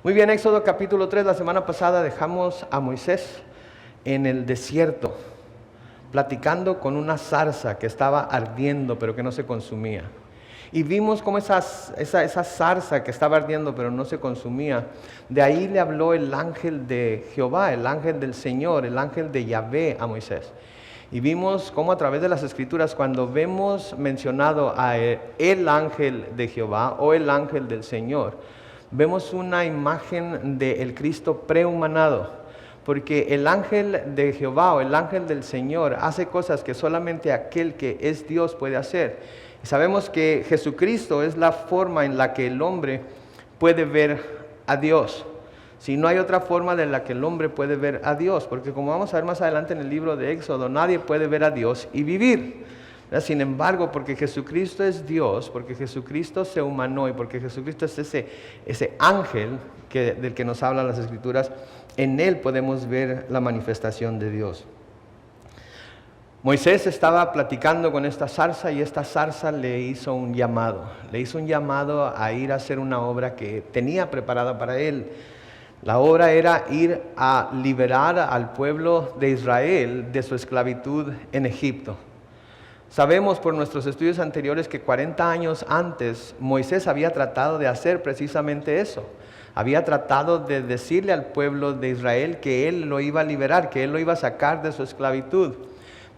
Muy bien, Éxodo capítulo 3, la semana pasada dejamos a Moisés en el desierto, platicando con una zarza que estaba ardiendo pero que no se consumía. Y vimos cómo esa zarza que estaba ardiendo pero no se consumía, de ahí le habló el ángel de Jehová, el ángel del Señor, el ángel de Yahvé a Moisés. Y vimos cómo a través de las Escrituras, cuando vemos mencionado a el ángel de Jehová o el ángel del Señor, vemos una imagen del Cristo prehumanado, porque el ángel de Jehová o el ángel del Señor hace cosas que solamente aquel que es Dios puede hacer. Y sabemos que Jesucristo es la forma en la que el hombre puede ver a Dios. Si no hay otra forma de la que el hombre puede ver a Dios, porque como vamos a ver más adelante en el libro de Éxodo, nadie puede ver a Dios y vivir. Sin embargo, porque Jesucristo es Dios, porque Jesucristo se humanó y porque Jesucristo es ese ángel del que nos hablan las Escrituras, en Él podemos ver la manifestación de Dios. Moisés estaba platicando con esta zarza y esta zarza le hizo un llamado. Le hizo un llamado a ir a hacer una obra que tenía preparada para él. La obra era ir a liberar al pueblo de Israel de su esclavitud en Egipto. Sabemos por nuestros estudios anteriores que 40 años antes Moisés había tratado de hacer precisamente eso. Había tratado de decirle al pueblo de Israel que él lo iba a liberar, que él lo iba a sacar de su esclavitud.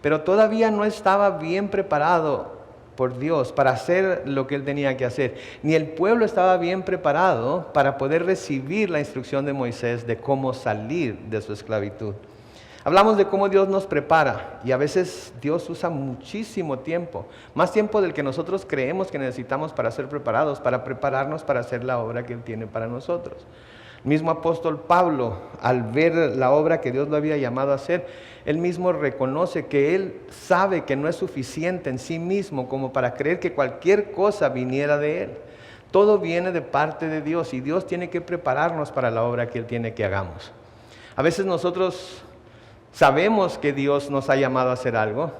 Pero todavía no estaba bien preparado por Dios para hacer lo que él tenía que hacer. Ni el pueblo estaba bien preparado para poder recibir la instrucción de Moisés de cómo salir de su esclavitud. Hablamos de cómo Dios nos prepara y a veces Dios usa muchísimo tiempo, más tiempo del que nosotros creemos que necesitamos para ser preparados, para prepararnos para hacer la obra que Él tiene para nosotros. El mismo apóstol Pablo, al ver la obra que Dios lo había llamado a hacer, él mismo reconoce que él sabe que no es suficiente en sí mismo como para creer que cualquier cosa viniera de él. Todo viene de parte de Dios y Dios tiene que prepararnos para la obra que Él tiene que hagamos. A veces nosotros sabemos que Dios nos ha llamado a hacer algo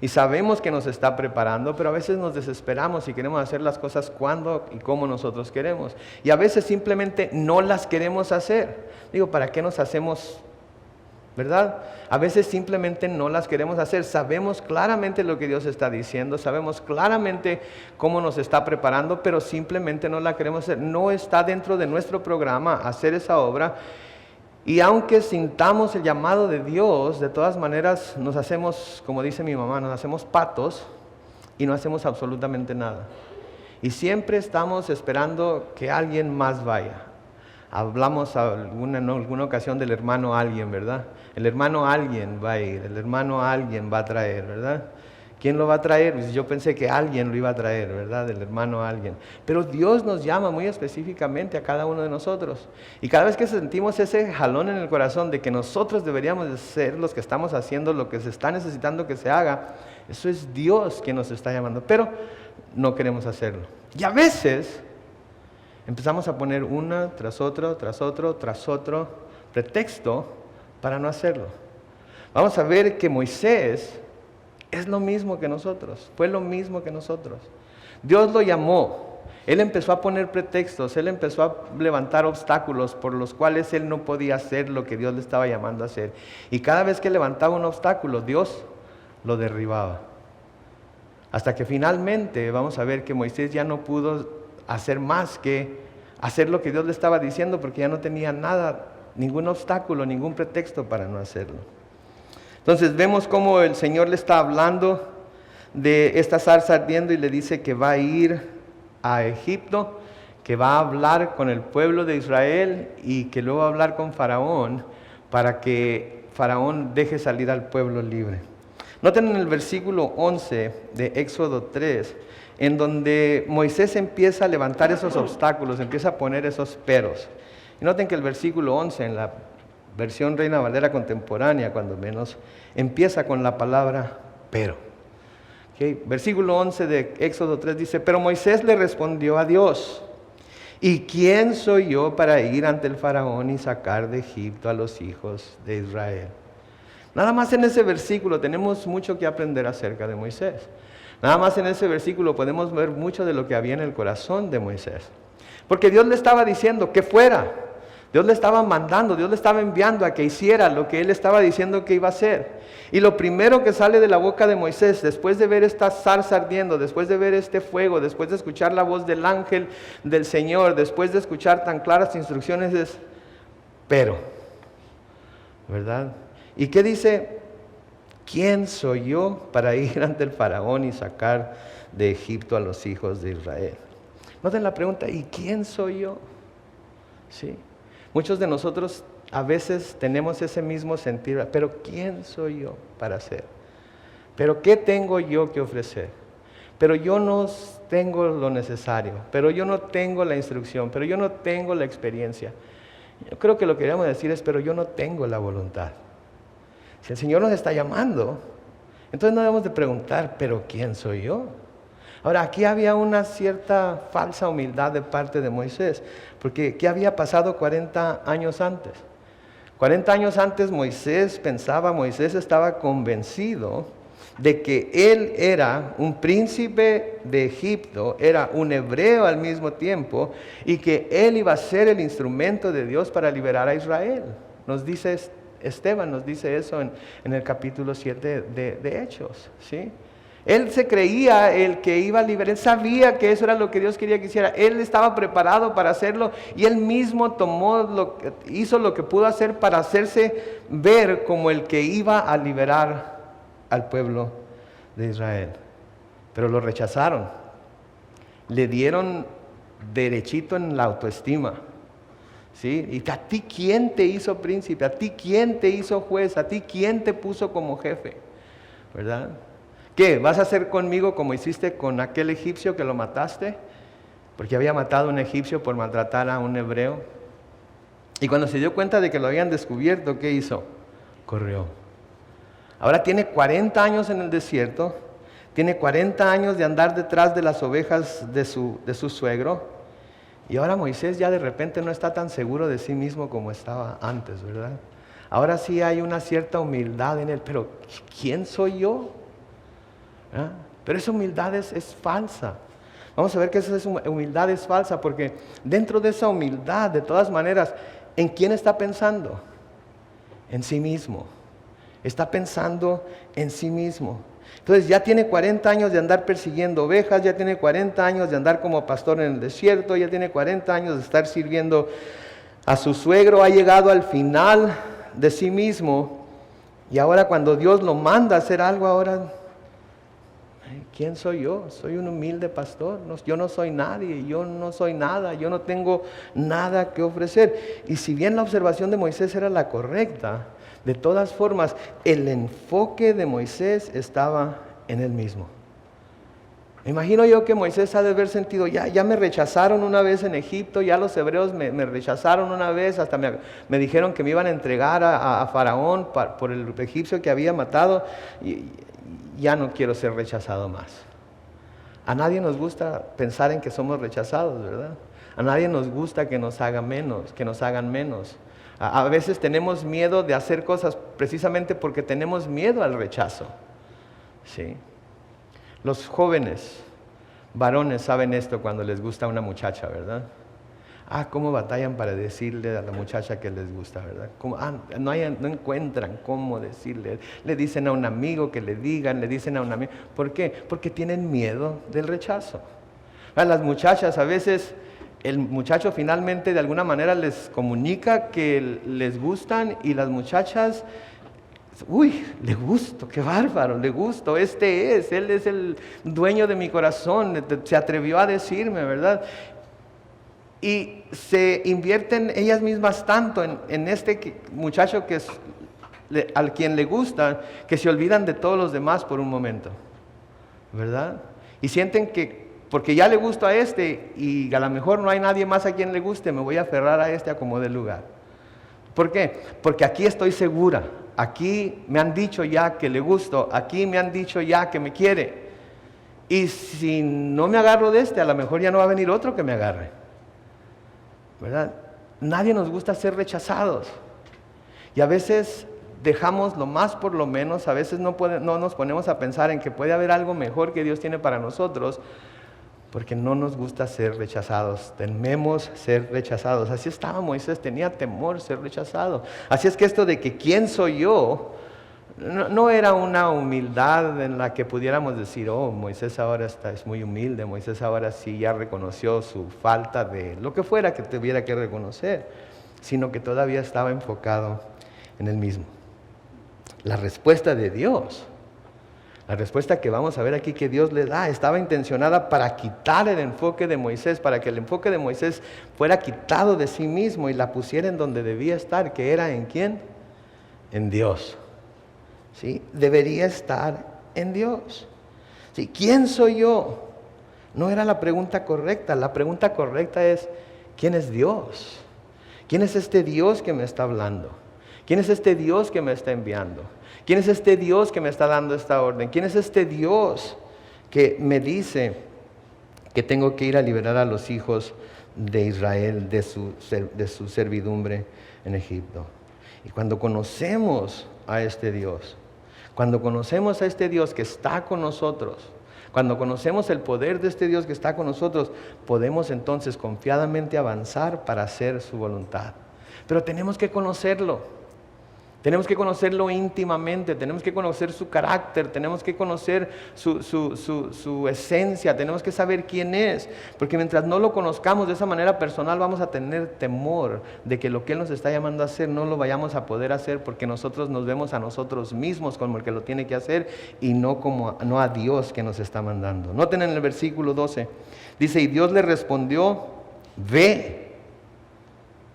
y sabemos que nos está preparando, pero a veces nos desesperamos y queremos hacer las cosas cuando y como nosotros queremos. Y a veces simplemente no las queremos hacer. ¿Para qué nos hacemos, verdad? A veces simplemente no las queremos hacer. Sabemos claramente lo que Dios está diciendo, sabemos claramente cómo nos está preparando, pero simplemente no la queremos hacer. No está dentro de nuestro programa hacer esa obra. Y aunque sintamos el llamado de Dios, de todas maneras nos hacemos, como dice mi mamá, nos hacemos patos y no hacemos absolutamente nada. Y siempre estamos esperando que alguien más vaya. Hablamos en alguna ocasión del hermano alguien, ¿verdad? El hermano alguien va a ir, el hermano alguien va a traer, ¿verdad? ¿Quién lo va a traer? Pues yo pensé que alguien lo iba a traer, ¿verdad? El hermano alguien. Pero Dios nos llama muy específicamente a cada uno de nosotros. Y cada vez que sentimos ese jalón en el corazón de que nosotros deberíamos de ser los que estamos haciendo lo que se está necesitando que se haga, eso es Dios quien nos está llamando. Pero no queremos hacerlo. Y a veces empezamos a poner una tras otro pretexto para no hacerlo. Vamos a ver que Moisés es lo mismo que nosotros, fue lo mismo que nosotros. Dios lo llamó, Él empezó a poner pretextos, Él empezó a levantar obstáculos por los cuales Él no podía hacer lo que Dios le estaba llamando a hacer. Y cada vez que levantaba un obstáculo, Dios lo derribaba. Hasta que finalmente vamos a ver que Moisés ya no pudo hacer más que hacer lo que Dios le estaba diciendo porque ya no tenía nada, ningún obstáculo, ningún pretexto para no hacerlo. Entonces vemos cómo el Señor le está hablando de esta zarza ardiendo y le dice que va a ir a Egipto, que va a hablar con el pueblo de Israel y que luego va a hablar con Faraón para que Faraón deje salir al pueblo libre. Noten en el versículo 11 de Éxodo 3, en donde Moisés empieza a levantar esos obstáculos, empieza a poner esos peros. Y noten que el versículo 11 en la versión Reina Valera contemporánea, cuando menos, empieza con la palabra pero. Versículo 11 de Éxodo 3 dice: pero Moisés le respondió a Dios: ¿y quién soy yo para ir ante el faraón y sacar de Egipto a los hijos de Israel? Nada más en ese versículo tenemos mucho que aprender acerca de Moisés. Nada más en ese versículo podemos ver mucho de lo que había en el corazón de Moisés. Porque Dios le estaba diciendo que fuera. Dios le estaba mandando, Dios le estaba enviando a que hiciera lo que él estaba diciendo que iba a hacer. Y lo primero que sale de la boca de Moisés, después de ver esta zarza ardiendo, después de ver este fuego, después de escuchar la voz del ángel del Señor, después de escuchar tan claras instrucciones, es pero, ¿verdad? ¿Y qué dice? ¿Quién soy yo para ir ante el faraón y sacar de Egipto a los hijos de Israel? Noten la pregunta, ¿y quién soy yo? Sí. Muchos de nosotros a veces tenemos ese mismo sentir, pero ¿quién soy yo para hacer? ¿Pero qué tengo yo que ofrecer? Pero yo no tengo lo necesario, pero yo no tengo la instrucción, pero yo no tengo la experiencia. Yo creo que lo que queríamos decir es, pero yo no tengo la voluntad. Si el Señor nos está llamando, entonces no debemos de preguntar, ¿pero quién soy yo? Ahora, aquí había una cierta falsa humildad de parte de Moisés, porque ¿qué había pasado 40 años antes? 40 años antes Moisés estaba convencido de que él era un príncipe de Egipto, era un hebreo al mismo tiempo, y que él iba a ser el instrumento de Dios para liberar a Israel. Nos dice Esteban, nos dice eso en el capítulo 7 de Hechos, ¿sí? Él se creía el que iba a liberar, él sabía que eso era lo que Dios quería que hiciera, él estaba preparado para hacerlo y él mismo hizo lo que pudo hacer para hacerse ver como el que iba a liberar al pueblo de Israel. Pero lo rechazaron, le dieron derechito en la autoestima. ¿Sí? Y a ti, ¿quién te hizo príncipe? A ti, ¿quién te hizo juez? A ti, ¿quién te puso como jefe? ¿Verdad? ¿Qué? ¿Vas a hacer conmigo como hiciste con aquel egipcio que lo mataste? Porque había matado a un egipcio por maltratar a un hebreo. Y cuando se dio cuenta de que lo habían descubierto, ¿qué hizo? Corrió. Ahora tiene 40 años en el desierto, tiene 40 años de andar detrás de las ovejas de su suegro, y ahora Moisés ya de repente no está tan seguro de sí mismo como estaba antes, ¿verdad? Ahora sí hay una cierta humildad en él, pero ¿quién soy yo? ¿Ah? Pero esa humildad es falsa. Vamos a ver que esa humildad es falsa, porque dentro de esa humildad, de todas maneras, ¿en quién está pensando? En sí mismo. Está pensando en sí mismo. Entonces ya tiene 40 años de andar persiguiendo ovejas, ya tiene 40 años de andar como pastor en el desierto, ya tiene 40 años de estar sirviendo a su suegro, ha llegado al final de sí mismo, y ahora cuando Dios lo manda a hacer algo, ahora, ¿quién soy yo? Soy un humilde pastor, yo no soy nadie, yo no soy nada, yo no tengo nada que ofrecer. Y si bien la observación de Moisés era la correcta, de todas formas, el enfoque de Moisés estaba en él mismo. Me imagino yo que Moisés ha de haber sentido, ya me rechazaron una vez en Egipto, ya los hebreos me rechazaron una vez, hasta me dijeron que me iban a entregar a Faraón por el egipcio que había matado, y ya no quiero ser rechazado más. A nadie nos gusta pensar en que somos rechazados, ¿verdad? A nadie nos gusta que nos hagan menos. A veces tenemos miedo de hacer cosas precisamente porque tenemos miedo al rechazo. ¿Sí? Los jóvenes varones saben esto cuando les gusta una muchacha, ¿verdad? Cómo batallan para decirle a la muchacha que les gusta, ¿verdad? No encuentran cómo decirle. Le dicen a un amigo que le digan, le dicen a un amigo. ¿Por qué? Porque tienen miedo del rechazo. A las muchachas a veces el muchacho finalmente de alguna manera les comunica que les gustan y las muchachas, le gusto, qué bárbaro, le gusto, él es el dueño de mi corazón, se atrevió a decirme, ¿verdad? Y se invierten ellas mismas tanto en este muchacho al quien le gusta, que se olvidan de todos los demás por un momento, ¿verdad? Y sienten que porque ya le gusto a este y a lo mejor no hay nadie más a quien le guste, me voy a aferrar a este a como dé lugar. ¿Por qué? Porque aquí estoy segura, aquí me han dicho ya que le gusto, aquí me han dicho ya que me quiere. Y si no me agarro de este, a lo mejor ya no va a venir otro que me agarre, ¿verdad? Nadie nos gusta ser rechazados. Y a veces dejamos lo más por lo menos, a veces no nos ponemos a pensar en que puede haber algo mejor que Dios tiene para nosotros, porque no nos gusta ser rechazados, tememos ser rechazados. Así estaba Moisés, tenía temor ser rechazado. Así es que esto de que ¿quién soy yo? No era una humildad en la que pudiéramos decir, oh, Moisés ahora es muy humilde, Moisés ahora sí ya reconoció su falta de lo que fuera que tuviera que reconocer, sino que todavía estaba enfocado en él mismo. La respuesta de Dios, la respuesta que vamos a ver aquí que Dios le da, estaba intencionada para quitar el enfoque de Moisés, para que el enfoque de Moisés fuera quitado de sí mismo y la pusiera en donde debía estar, que era ¿en quién? En Dios. ¿Sí? Debería estar en Dios. ¿Sí? ¿Quién soy yo? No era la pregunta correcta. La pregunta correcta es, ¿quién es Dios? ¿Quién es este Dios que me está hablando? ¿Quién es este Dios que me está enviando? ¿Quién es este Dios que me está dando esta orden? ¿Quién es este Dios que me dice que tengo que ir a liberar a los hijos de Israel de su servidumbre en Egipto? Y cuando conocemos a este Dios, cuando conocemos a este Dios que está con nosotros, cuando conocemos el poder de este Dios que está con nosotros, podemos entonces confiadamente avanzar para hacer su voluntad. Pero tenemos que conocerlo. Tenemos que conocerlo íntimamente, tenemos que conocer su carácter, tenemos que conocer su esencia, tenemos que saber quién es, porque mientras no lo conozcamos de esa manera personal vamos a tener temor de que lo que Él nos está llamando a hacer no lo vayamos a poder hacer porque nosotros nos vemos a nosotros mismos como el que lo tiene que hacer y no a Dios que nos está mandando. Noten en el versículo 12, dice, y Dios le respondió, ve,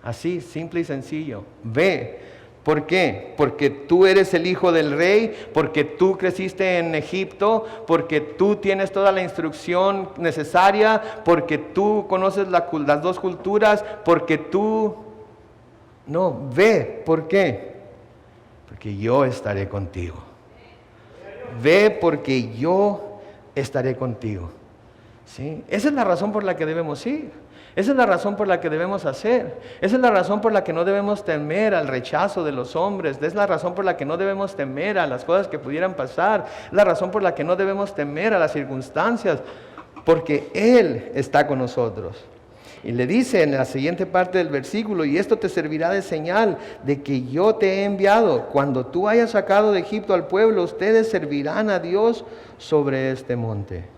así, simple y sencillo, ve. ¿Por qué? Porque tú eres el hijo del rey, porque tú creciste en Egipto, porque tú tienes toda la instrucción necesaria, porque tú conoces las dos culturas, porque tú... No, ve, ¿por qué? Porque yo estaré contigo. Ve porque yo estaré contigo. ¿Sí? Esa es la razón por la que debemos ir. Esa es la razón por la que debemos hacer. Esa es la razón por la que no debemos temer al rechazo de los hombres. Es la razón por la que no debemos temer a las cosas que pudieran pasar. Es la razón por la que no debemos temer a las circunstancias. Porque Él está con nosotros. Y le dice en la siguiente parte del versículo, y esto te servirá de señal de que yo te he enviado. Cuando tú hayas sacado de Egipto al pueblo, ustedes servirán a Dios sobre este monte.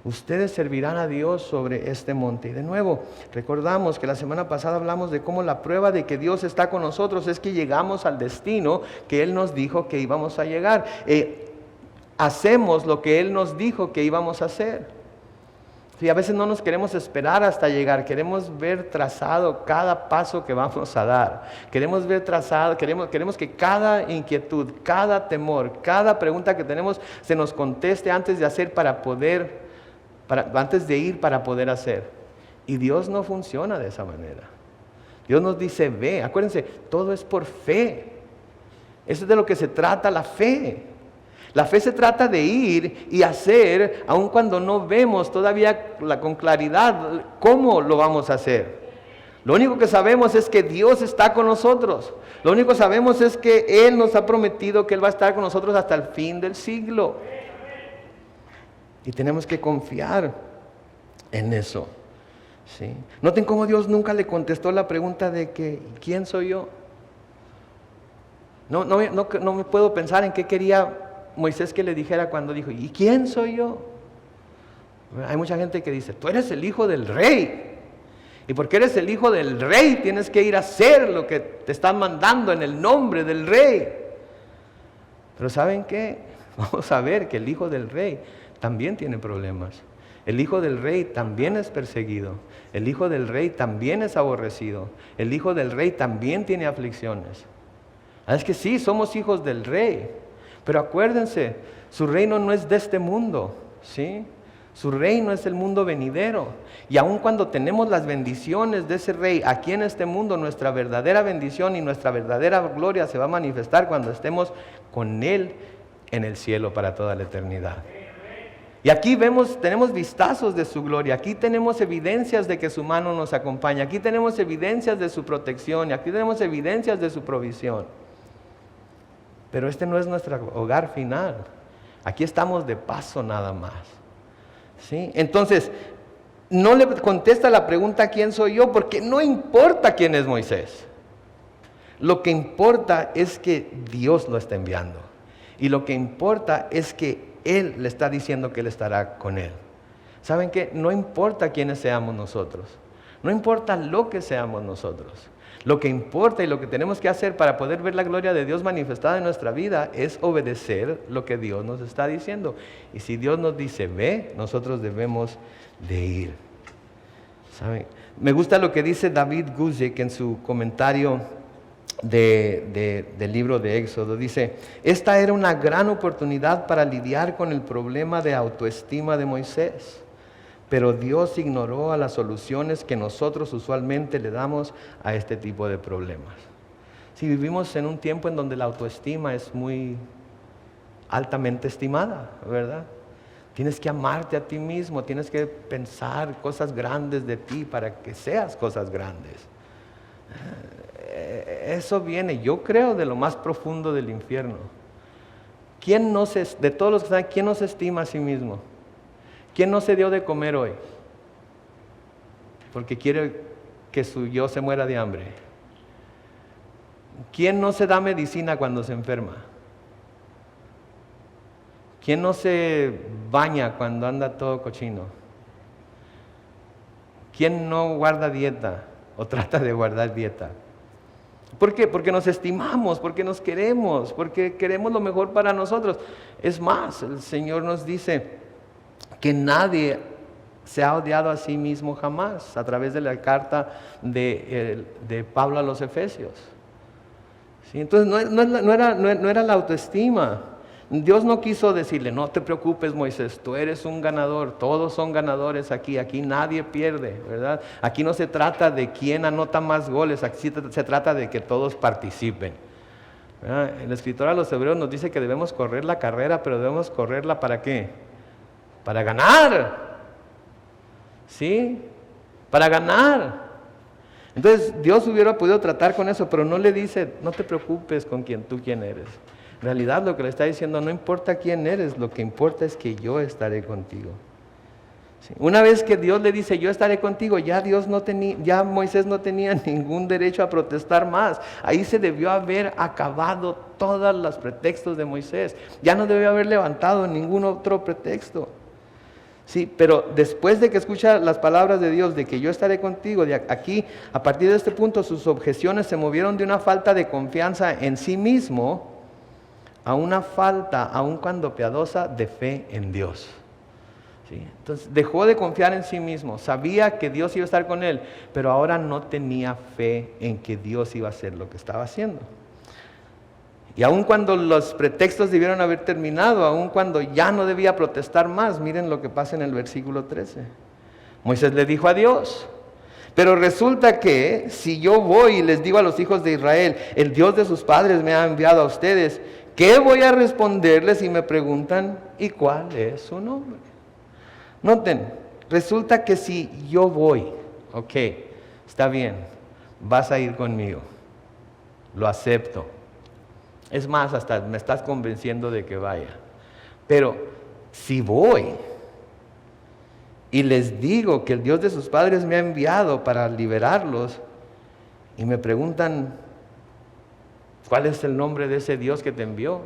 Ustedes servirán a Dios sobre este monte. Y de nuevo, recordamos que la semana pasada hablamos de cómo la prueba de que Dios está con nosotros es que llegamos al destino que Él nos dijo que íbamos a llegar. Hacemos lo que Él nos dijo que íbamos a hacer. Sí, a veces no nos queremos esperar hasta llegar, queremos ver trazado cada paso que vamos a dar. Queremos ver trazado, queremos que cada inquietud, cada temor, cada pregunta que tenemos se nos conteste antes de hacer antes de ir para poder hacer. Y Dios no funciona de esa manera. Dios nos dice, ve, acuérdense, todo es por fe. Eso es de lo que se trata la fe. La fe se trata de ir y hacer, aun cuando no vemos todavía con claridad cómo lo vamos a hacer. Lo único que sabemos es que Dios está con nosotros. Lo único que sabemos es que Él nos ha prometido que Él va a estar con nosotros hasta el fin del siglo. Y tenemos que confiar en eso. ¿Sí? Noten cómo Dios nunca le contestó la pregunta de que, ¿quién soy yo? No me puedo pensar en qué quería Moisés que le dijera cuando dijo, ¿y quién soy yo? Hay mucha gente que dice, tú eres el hijo del rey. Y porque eres el hijo del rey, tienes que ir a hacer lo que te están mandando en el nombre del rey. Pero ¿saben qué? Vamos a ver que el hijo del rey también tiene problemas. El hijo del rey también es perseguido. El hijo del rey también es aborrecido. El hijo del rey también tiene aflicciones. Es que sí, somos hijos del rey. Pero acuérdense, su reino no es de este mundo, ¿sí? Su reino es el mundo venidero. Y aun cuando tenemos las bendiciones de ese rey aquí en este mundo, nuestra verdadera bendición y nuestra verdadera gloria se va a manifestar cuando estemos con Él en el cielo para toda la eternidad. Y aquí tenemos vistazos de su gloria, aquí tenemos evidencias de que su mano nos acompaña, aquí tenemos evidencias de su protección y aquí tenemos evidencias de su provisión. Pero este no es nuestro hogar final, aquí estamos de paso nada más. ¿Sí? Entonces, no le contesta la pregunta ¿quién soy yo? Porque no importa quién es Moisés. Lo que importa es que Dios lo está enviando. Y lo que importa es que Él le está diciendo que Él estará con él. ¿Saben qué? No importa quiénes seamos nosotros. No importa lo que seamos nosotros. Lo que importa y lo que tenemos que hacer para poder ver la gloria de Dios manifestada en nuestra vida es obedecer lo que Dios nos está diciendo. Y si Dios nos dice ve, nosotros debemos de ir. ¿Saben? Me gusta lo que dice David Guzik en su comentario del libro de Éxodo. Dice, esta era una gran oportunidad para lidiar con el problema de autoestima de Moisés, pero Dios ignoró a las soluciones que nosotros usualmente le damos a este tipo de problemas. Si vivimos en un tiempo en donde la autoestima es muy altamente estimada, ¿verdad? Tienes que amarte a ti mismo, tienes que pensar cosas grandes de ti para que seas cosas grandes. Eso viene, yo creo, de lo más profundo del infierno. De todos los que están, ¿quién no se estima a sí mismo? ¿Quién no se dio de comer hoy? Porque quiere que su yo se muera de hambre. ¿Quién no se da medicina cuando se enferma? ¿Quién no se baña cuando anda todo cochino? ¿Quién no guarda dieta o trata de guardar dieta? ¿Por qué? Porque nos estimamos, porque nos queremos, porque queremos lo mejor para nosotros. Es más, el Señor nos dice que nadie se ha odiado a sí mismo jamás, a través de la carta de Pablo a los Efesios. ¿Sí? Entonces no era la autoestima. Dios no quiso decirle, no te preocupes Moisés, tú eres un ganador, todos son ganadores aquí nadie pierde, ¿verdad? Aquí no se trata de quién anota más goles, aquí se trata de que todos participen. ¿Verdad? El escritor a los Hebreos nos dice que debemos correr la carrera, pero debemos correrla ¿para qué? Para ganar, ¿sí? Para ganar. Entonces Dios hubiera podido tratar con eso, pero no le dice, no te preocupes con quién eres. En realidad lo que le está diciendo, no importa quién eres, lo que importa es que yo estaré contigo. ¿Sí? Una vez que Dios le dice, yo estaré contigo, ya Moisés no tenía ningún derecho a protestar más. Ahí se debió haber acabado todos los pretextos de Moisés. Ya no debió haber levantado ningún otro pretexto. Sí, pero después de que escucha las palabras de Dios, de que yo estaré contigo, de aquí, a partir de este punto, sus objeciones se movieron de una falta de confianza en sí mismo a una falta, aun cuando piadosa, de fe en Dios. ¿Sí? Entonces dejó de confiar en sí mismo, sabía que Dios iba a estar con él, pero ahora no tenía fe en que Dios iba a hacer lo que estaba haciendo. Y aun cuando los pretextos debieron haber terminado, aun cuando ya no debía protestar más, miren lo que pasa en el versículo 13. Moisés le dijo a Dios, pero resulta que si yo voy y les digo a los hijos de Israel, el Dios de sus padres me ha enviado a ustedes, ¿qué voy a responderles si me preguntan, ¿y cuál es su nombre? Noten, resulta que si yo voy, ok, está bien, vas a ir conmigo, lo acepto. Es más, hasta me estás convenciendo de que vaya. Pero si voy y les digo que el Dios de sus padres me ha enviado para liberarlos y me preguntan, ¿cuál es el nombre de ese Dios que te envió?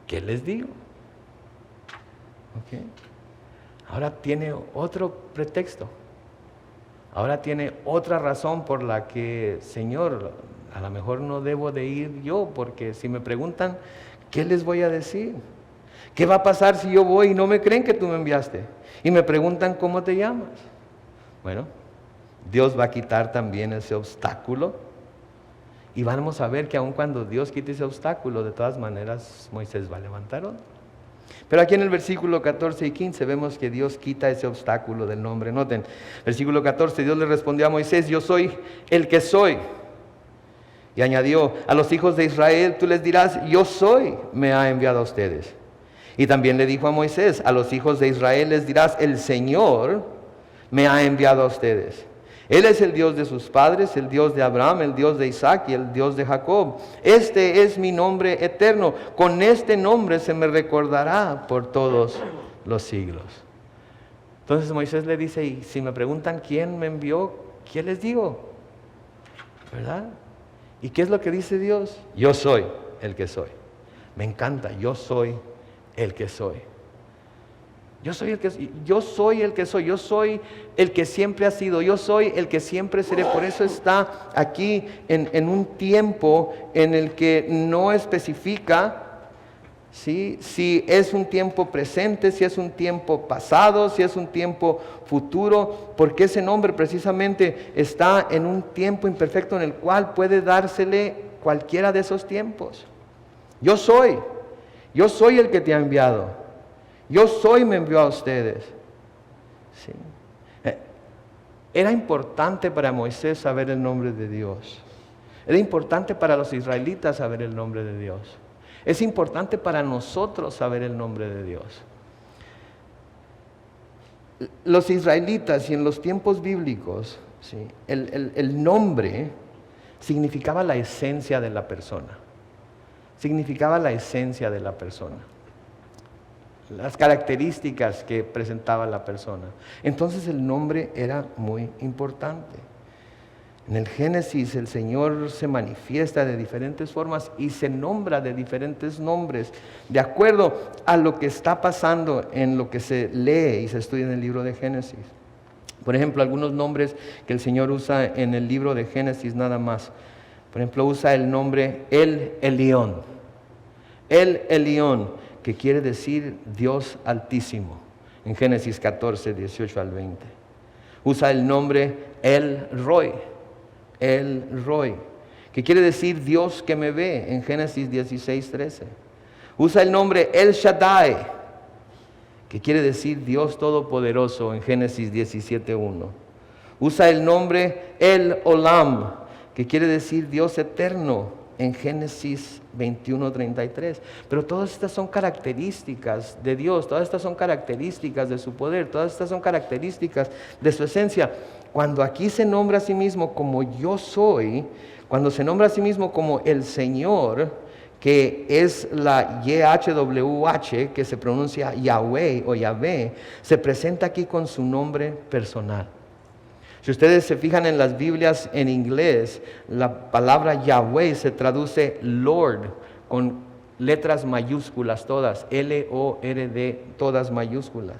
¿Qué les digo? Okay. Ahora tiene otro pretexto. Ahora tiene otra razón por la que, Señor, a lo mejor no debo de ir yo, porque si me preguntan, ¿qué les voy a decir? ¿Qué va a pasar si yo voy y no me creen que tú me enviaste? Y me preguntan, ¿cómo te llamas? Bueno, Dios va a quitar también ese obstáculo. Y vamos a ver que aun cuando Dios quite ese obstáculo, de todas maneras Moisés va a levantar otro. Pero aquí en el versículo 14 y 15 vemos que Dios quita ese obstáculo del nombre. Noten, versículo 14, Dios le respondió a Moisés, yo soy el que soy. Y añadió, a los hijos de Israel tú les dirás, yo soy, me ha enviado a ustedes. Y también le dijo a Moisés, a los hijos de Israel les dirás, el Señor me ha enviado a ustedes. Él es el Dios de sus padres, el Dios de Abraham, el Dios de Isaac y el Dios de Jacob. Este es mi nombre eterno. Con este nombre se me recordará por todos los siglos. Entonces Moisés le dice, y si me preguntan quién me envió, ¿qué les digo? ¿Verdad? ¿Y qué es lo que dice Dios? Yo soy el que soy. Me encanta, yo soy el que soy. Yo soy el que soy, yo soy el que soy, yo soy el que siempre ha sido, yo soy el que siempre seré. Por eso está aquí en un tiempo en el que no especifica, ¿sí?, si es un tiempo presente, si es un tiempo pasado, si es un tiempo futuro, porque ese nombre precisamente está en un tiempo imperfecto en el cual puede dársele cualquiera de esos tiempos. Yo soy el que te ha enviado. Yo soy, me envió a ustedes. ¿Sí? Era importante para Moisés saber el nombre de Dios. Era importante para los israelitas saber el nombre de Dios. Es importante para nosotros saber el nombre de Dios. Los israelitas y en los tiempos bíblicos, ¿sí?, el nombre significaba la esencia de la persona. Significaba la esencia de la persona. Las características que presentaba la persona. Entonces el nombre era muy importante. En el Génesis el Señor se manifiesta de diferentes formas y se nombra de diferentes nombres, de acuerdo a lo que está pasando en lo que se lee y se estudia en el libro de Génesis. Por ejemplo, algunos nombres que el Señor usa en el libro de Génesis nada más. Por ejemplo, usa el nombre El Elyon. El Elyon, que quiere decir Dios Altísimo, en Génesis 14, 18 al 20. Usa el nombre El Roi, que quiere decir Dios que me ve, en Génesis 16, 13. Usa el nombre El Shaddai, que quiere decir Dios Todopoderoso, en Génesis 17, 1. Usa el nombre El Olam, que quiere decir Dios Eterno, en Génesis 21, 33. Pero todas estas son características de Dios, todas estas son características de su poder, todas estas son características de su esencia. Cuando aquí se nombra a sí mismo como yo soy, cuando se nombra a sí mismo como el Señor, que es la YHWH, que se pronuncia Yahweh o Yahvé, se presenta aquí con su nombre personal. Si ustedes se fijan en las Biblias en inglés, la palabra Yahweh se traduce Lord, con letras mayúsculas todas, L-O-R-D, todas mayúsculas.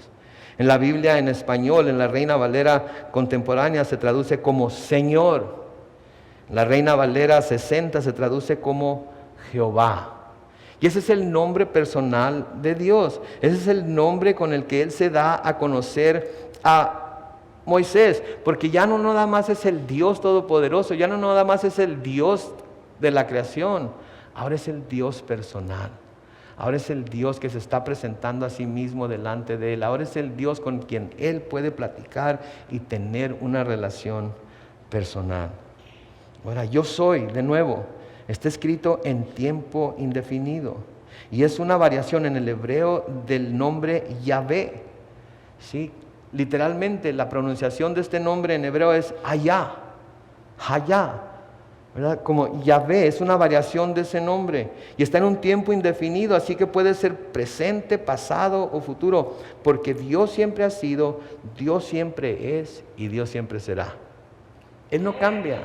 En la Biblia en español, en la Reina Valera contemporánea, se traduce como Señor. En la Reina Valera 60 se traduce como Jehová. Y ese es el nombre personal de Dios. Ese es el nombre con el que Él se da a conocer a Moisés, porque ya no nada más es el Dios Todopoderoso, ya no nada más es el Dios de la creación, ahora es el Dios personal, ahora es el Dios que se está presentando a sí mismo delante de Él, ahora es el Dios con quien Él puede platicar y tener una relación personal. Ahora, yo soy, de nuevo, está escrito en tiempo indefinido y es una variación en el hebreo del nombre Yahvé, ¿sí? Literalmente la pronunciación de este nombre en hebreo es Hayá, ¿verdad? Como Yahvé, es una variación de ese nombre y está en un tiempo indefinido, así que puede ser presente, pasado o futuro, porque Dios siempre ha sido, Dios siempre es y Dios siempre será. Él no cambia,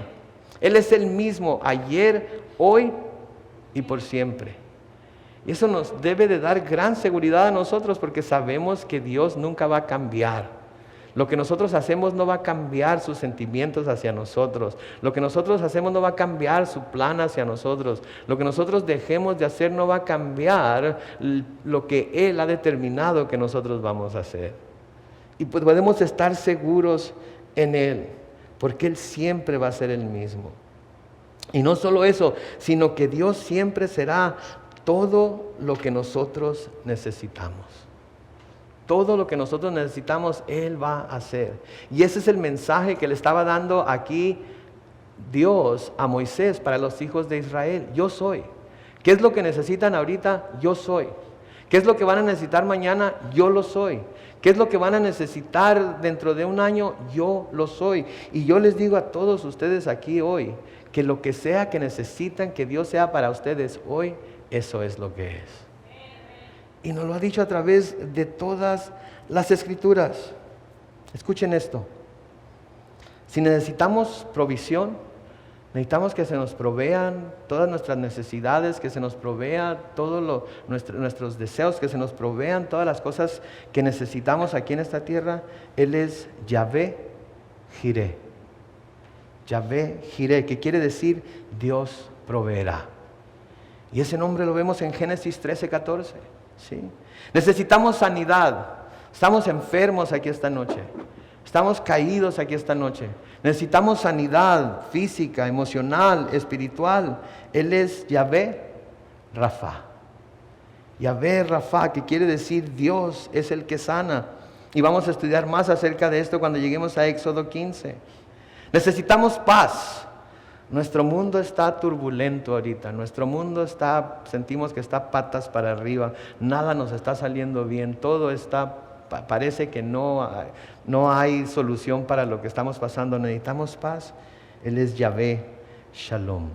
Él es el mismo ayer, hoy y por siempre. Y eso nos debe de dar gran seguridad a nosotros porque sabemos que Dios nunca va a cambiar. Lo que nosotros hacemos no va a cambiar sus sentimientos hacia nosotros. Lo que nosotros hacemos no va a cambiar su plan hacia nosotros. Lo que nosotros dejemos de hacer no va a cambiar lo que Él ha determinado que nosotros vamos a hacer. Y pues podemos estar seguros en Él, porque Él siempre va a ser el mismo. Y no solo eso, sino que Dios siempre será todo lo que nosotros necesitamos. Todo lo que nosotros necesitamos, Él va a hacer. Y ese es el mensaje que le estaba dando aquí Dios a Moisés para los hijos de Israel. Yo soy. ¿Qué es lo que necesitan ahorita? Yo soy. ¿Qué es lo que van a necesitar mañana? Yo lo soy. ¿Qué es lo que van a necesitar dentro de un año? Yo lo soy. Y yo les digo a todos ustedes aquí hoy, que lo que sea que necesitan que Dios sea para ustedes hoy, eso es lo que es. Y nos lo ha dicho a través de todas las Escrituras. Escuchen esto. Si necesitamos provisión, necesitamos que se nos provean todas nuestras necesidades, que se nos provea todos nuestros deseos, que se nos provean todas las cosas que necesitamos aquí en esta tierra. Él es Yahvé Jireh. Yahvé Jireh, que quiere decir Dios proveerá. Y ese nombre lo vemos en Génesis 13:14. ¿Sí? Necesitamos sanidad. Estamos enfermos aquí esta noche. Estamos caídos aquí esta noche. Necesitamos sanidad física, emocional, espiritual. Él es Yahvé Rafa. Yahvé Rafa, que quiere decir Dios es el que sana. Y vamos a estudiar más acerca de esto cuando lleguemos a Éxodo 15. Necesitamos paz. Nuestro mundo está turbulento ahorita. Nuestro mundo sentimos que está patas para arriba. Nada nos está saliendo bien. Todo parece que no hay solución para lo que estamos pasando. Necesitamos paz. Él es Yahvé Shalom,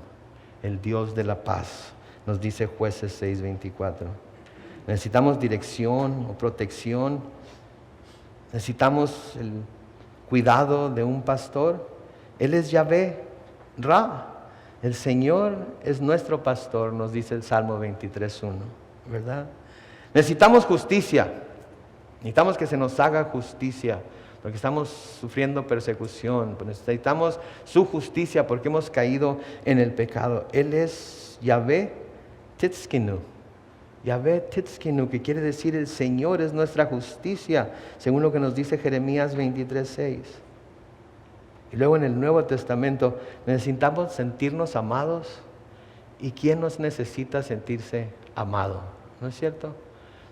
el Dios de la paz, nos dice Jueces 6:24. Necesitamos dirección o protección. Necesitamos el cuidado de un pastor. Él es Yahvé Ra. El Señor es nuestro pastor, nos dice el Salmo 23:1, ¿verdad? Necesitamos justicia. Necesitamos que se nos haga justicia, porque estamos sufriendo persecución. Pues necesitamos su justicia porque hemos caído en el pecado. Él es Yahvé Tzidkenu. Yahvé Tzidkenu, que quiere decir el Señor es nuestra justicia, según lo que nos dice Jeremías 23:6. Y luego en el Nuevo Testamento necesitamos sentirnos amados. ¿Y quién nos necesita sentirse amado? ¿No es cierto?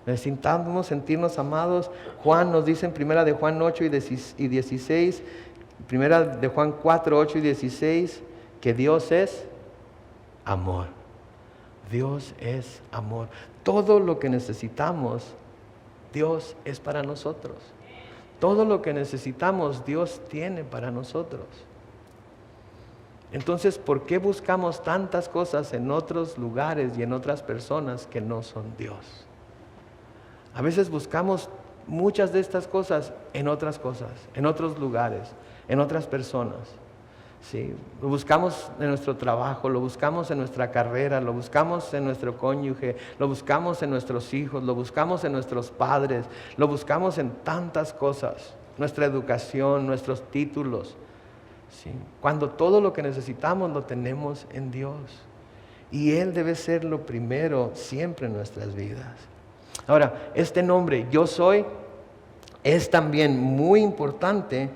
Necesitamos sentirnos amados. Juan nos dice en 1 de Juan 8 y 16, 1 de Juan 4, 8 y 16, que Dios es amor. Dios es amor. Todo lo que necesitamos, Dios es para nosotros. Todo lo que necesitamos, Dios tiene para nosotros. Entonces, ¿por qué buscamos tantas cosas en otros lugares y en otras personas que no son Dios? A veces buscamos muchas de estas cosas en otras cosas, en otros lugares, en otras personas. ¿Sí? Lo buscamos en nuestro trabajo, lo buscamos en nuestra carrera, lo buscamos en nuestro cónyuge, lo buscamos en nuestros hijos, lo buscamos en nuestros padres, lo buscamos en tantas cosas, nuestra educación, nuestros títulos. ¿Sí? Cuando todo lo que necesitamos lo tenemos en Dios. Y Él debe ser lo primero siempre en nuestras vidas. Ahora, este nombre, Yo Soy, es también muy importante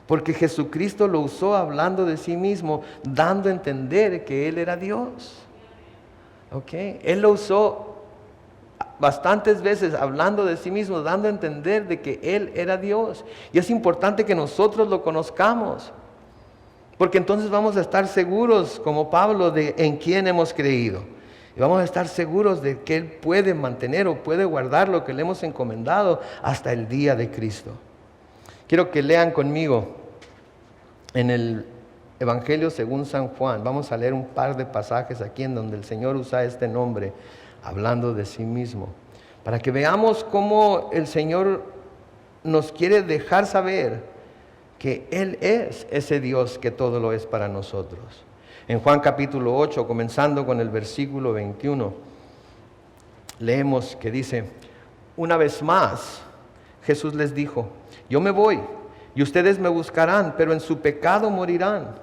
porque Jesucristo lo usó hablando de sí mismo, dando a entender que Él era Dios. ¿Okay? Él lo usó bastantes veces hablando de sí mismo, dando a entender de que Él era Dios. Y es importante que nosotros lo conozcamos, porque entonces vamos a estar seguros, como Pablo, de en quién hemos creído. Y vamos a estar seguros de que Él puede mantener o puede guardar lo que le hemos encomendado hasta el día de Cristo. Quiero que lean conmigo en el Evangelio según San Juan. Vamos a leer un par de pasajes aquí en donde el Señor usa este nombre, hablando de sí mismo, para que veamos cómo el Señor nos quiere dejar saber que Él es ese Dios que todo lo es para nosotros. En Juan capítulo 8, comenzando con el versículo 21, leemos que dice: una vez más, Jesús les dijo: yo me voy, y ustedes me buscarán, pero en su pecado morirán.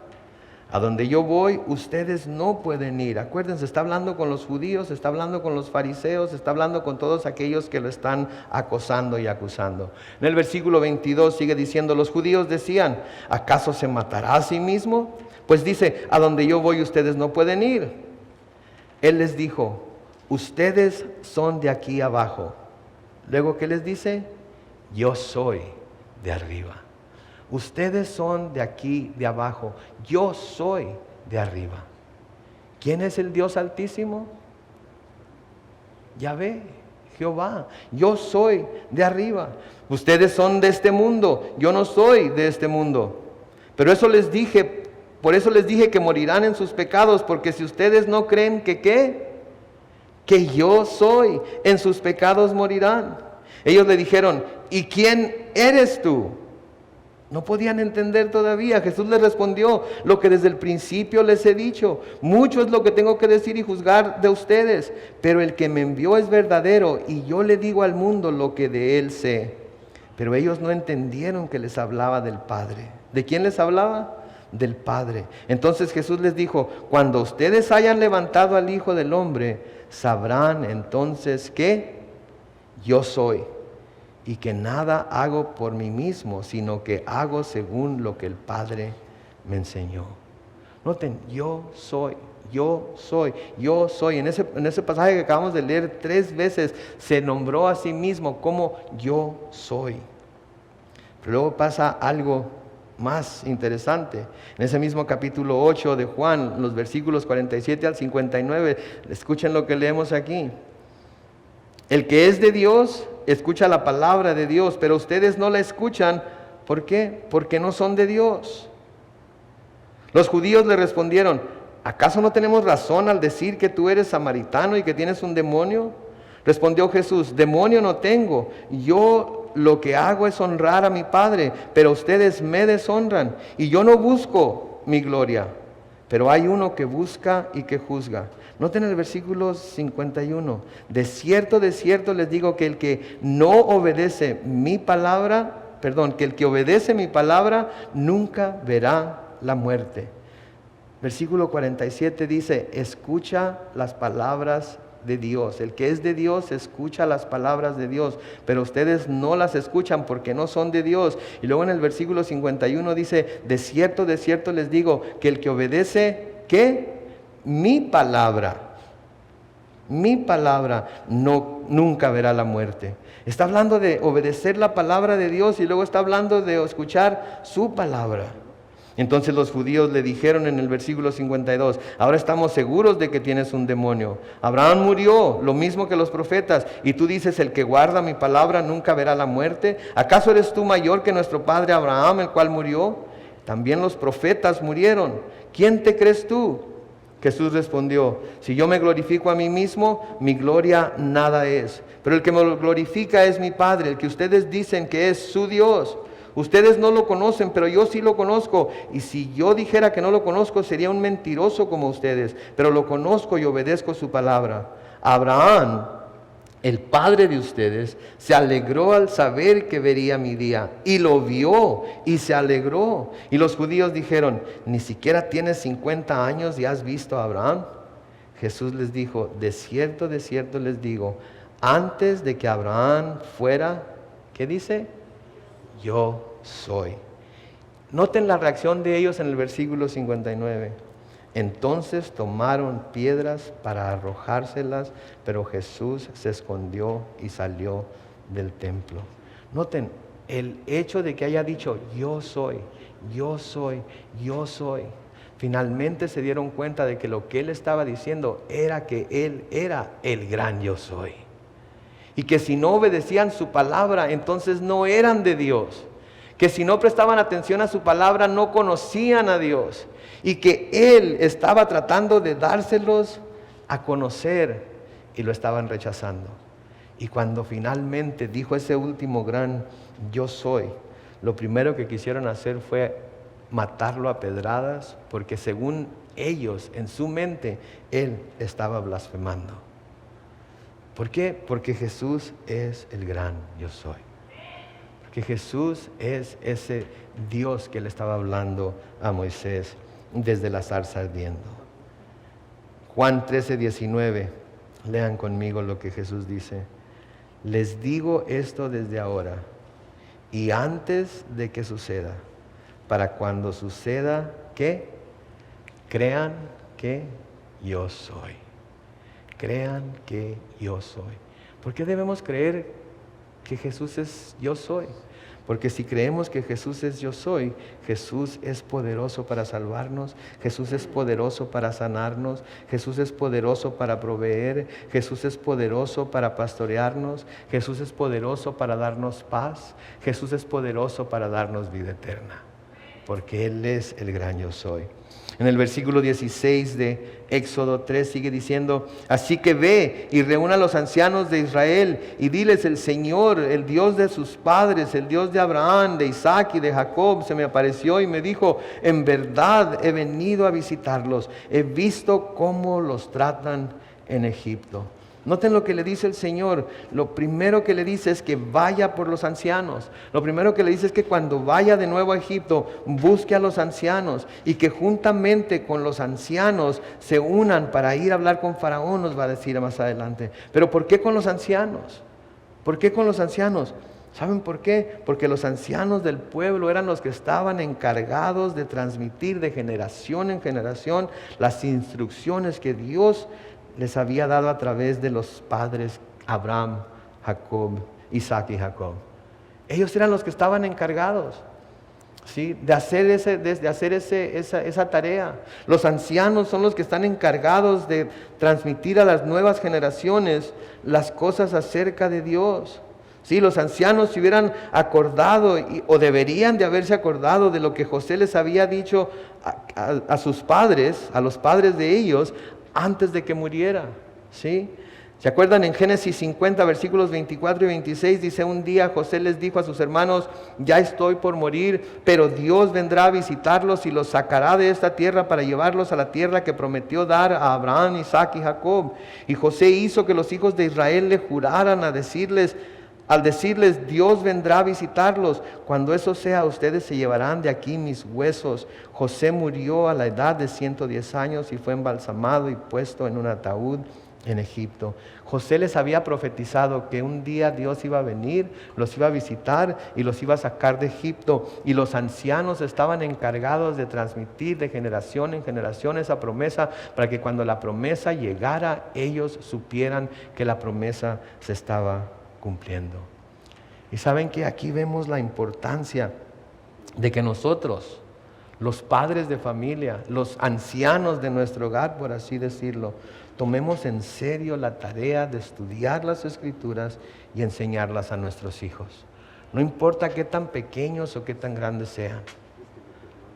A donde yo voy, ustedes no pueden ir. Acuérdense, está hablando con los judíos, está hablando con los fariseos, está hablando con todos aquellos que lo están acosando y acusando. En el versículo 22 sigue diciendo: los judíos decían: ¿acaso se matará a sí mismo? Pues dice: a donde yo voy, ustedes no pueden ir. Él les dijo: ustedes son de aquí abajo. Luego, ¿qué les dice? Yo soy de arriba. Ustedes son de aquí, de abajo. Yo soy de arriba. ¿Quién es el Dios Altísimo? Yahvé, Jehová. Yo soy de arriba. Ustedes son de este mundo. Yo no soy de este mundo. Pero por eso les dije que morirán en sus pecados, porque si ustedes no creen que yo soy, en sus pecados morirán. Ellos le dijeron: ¿y quién eres tú? No podían entender todavía. Jesús les respondió lo que desde el principio les he dicho. Mucho es lo que tengo que decir y juzgar de ustedes, pero el que me envió es verdadero y yo le digo al mundo lo que de él sé. Pero ellos no entendieron que les hablaba del Padre. ¿De quién les hablaba? Del Padre. Entonces Jesús les dijo: cuando ustedes hayan levantado al Hijo del Hombre, sabrán entonces que yo soy, y que nada hago por mí mismo, sino que hago según lo que el Padre me enseñó. Noten, yo soy, yo soy, yo soy. En ese pasaje que acabamos de leer, 3 veces se nombró a sí mismo como yo soy. Pero luego pasa algo más interesante. En ese mismo capítulo 8 de Juan, los versículos 47 al 59, escuchen lo que leemos aquí. El que es de Dios escucha la palabra de Dios, pero ustedes no la escuchan. ¿Por qué? Porque no son de Dios. Los judíos le respondieron: ¿acaso no tenemos razón al decir que tú eres samaritano y que tienes un demonio? Respondió Jesús: demonio no tengo, yo lo que hago es honrar a mi Padre, pero ustedes me deshonran, y yo no busco mi gloria, pero hay uno que busca y que juzga. Noten el versículo 51. De cierto les digo que el que no obedece mi palabra, que el que obedece mi palabra nunca verá la muerte. Versículo 47 dice: escucha las palabras de Dios. El que es de Dios escucha las palabras de Dios, pero ustedes no las escuchan porque no son de Dios. Y luego en el versículo 51 dice: de cierto les digo que el que obedece, ¿qué? Mi palabra nunca verá la muerte. Está hablando de obedecer la palabra de Dios y luego está hablando de escuchar su palabra. Entonces los judíos le dijeron en el versículo 52: ahora estamos seguros de que tienes un demonio. Abraham murió, lo mismo que los profetas, y tú dices: el que guarda mi palabra nunca verá la muerte. ¿Acaso eres tú mayor que nuestro padre Abraham, el cual murió? También los profetas murieron. ¿Quién te crees tú? Jesús respondió: si yo me glorifico a mí mismo, mi gloria nada es. Pero el que me glorifica es mi Padre, el que ustedes dicen que es su Dios. Ustedes no lo conocen, pero yo sí lo conozco. Y si yo dijera que no lo conozco, sería un mentiroso como ustedes. Pero lo conozco y obedezco su palabra. Abraham, el padre de ustedes, se alegró al saber que vería mi día. Y lo vio y se alegró. Y los judíos dijeron: ¿ni siquiera tienes 50 años y has visto a Abraham? Jesús les dijo: de cierto les digo, antes de que Abraham fuera, ¿qué dice? Yo soy. Noten la reacción de ellos en el versículo 59. Entonces tomaron piedras para arrojárselas, pero Jesús se escondió y salió del templo. Noten el hecho de que haya dicho: yo soy, yo soy, yo soy. Finalmente se dieron cuenta de que lo que él estaba diciendo era que él era el gran yo soy. Y que si no obedecían su palabra, entonces no eran de Dios. Que si no prestaban atención a su palabra, no conocían a Dios. Y que Él estaba tratando de dárselos a conocer y lo estaban rechazando. Y cuando finalmente dijo ese último gran yo soy, lo primero que quisieron hacer fue matarlo a pedradas, porque según ellos, en su mente, Él estaba blasfemando. ¿Por qué? Porque Jesús es el gran yo soy. Porque Jesús es ese Dios que le estaba hablando a Moisés desde la zarza ardiendo. Juan 13:19, lean conmigo lo que Jesús dice: les digo esto desde ahora y antes de que suceda, para cuando suceda, ¿qué? Crean que yo soy. Crean que yo soy. ¿Por qué debemos creer que Jesús es yo soy? Porque si creemos que Jesús es yo soy, Jesús es poderoso para salvarnos, Jesús es poderoso para sanarnos, Jesús es poderoso para proveer, Jesús es poderoso para pastorearnos, Jesús es poderoso para darnos paz, Jesús es poderoso para darnos vida eterna. Porque Él es el gran yo soy. En el versículo 16 de Éxodo 3 sigue diciendo: así que ve y reúna a los ancianos de Israel y diles: el Señor, el Dios de sus padres, el Dios de Abraham, de Isaac y de Jacob, se me apareció y me dijo: en verdad he venido a visitarlos, he visto cómo los tratan en Egipto. Noten lo que le dice el Señor. Lo primero que le dice es que vaya por los ancianos. Lo primero que le dice es que cuando vaya de nuevo a Egipto, busque a los ancianos y que juntamente con los ancianos se unan para ir a hablar con Faraón, nos va a decir más adelante. Pero ¿por qué con los ancianos? ¿Por qué con los ancianos? ¿Saben por qué? Porque los ancianos del pueblo eran los que estaban encargados de transmitir de generación en generación las instrucciones que Dios les había dado a través de los padres Abraham, Jacob, Isaac y Jacob. Ellos eran los que estaban encargados, ¿sí?, de hacer esa tarea. Los ancianos son los que están encargados de transmitir a las nuevas generaciones las cosas acerca de Dios. Sí, los ancianos se hubieran acordado o deberían de haberse acordado de lo que José les había dicho a sus padres, a los padres de ellos, antes de que muriera, ¿sí? ¿Se acuerdan? En Génesis 50, versículos 24 y 26, dice: un día José les dijo a sus hermanos: ya estoy por morir, pero Dios vendrá a visitarlos y los sacará de esta tierra para llevarlos a la tierra que prometió dar a Abraham, Isaac y Jacob. Y José hizo que los hijos de Israel le juraran al decirles: Dios vendrá a visitarlos. Cuando eso sea, ustedes se llevarán de aquí mis huesos. José murió a la edad de 110 años y fue embalsamado y puesto en un ataúd en Egipto. José les había profetizado que un día Dios iba a venir, los iba a visitar y los iba a sacar de Egipto. Y los ancianos estaban encargados de transmitir de generación en generación esa promesa, para que cuando la promesa llegara, ellos supieran que la promesa se estaba cumpliendo. Y saben que aquí vemos la importancia de que nosotros, los padres de familia, los ancianos de nuestro hogar, por así decirlo, tomemos en serio la tarea de estudiar las Escrituras y enseñarlas a nuestros hijos. No importa qué tan pequeños o qué tan grandes sean.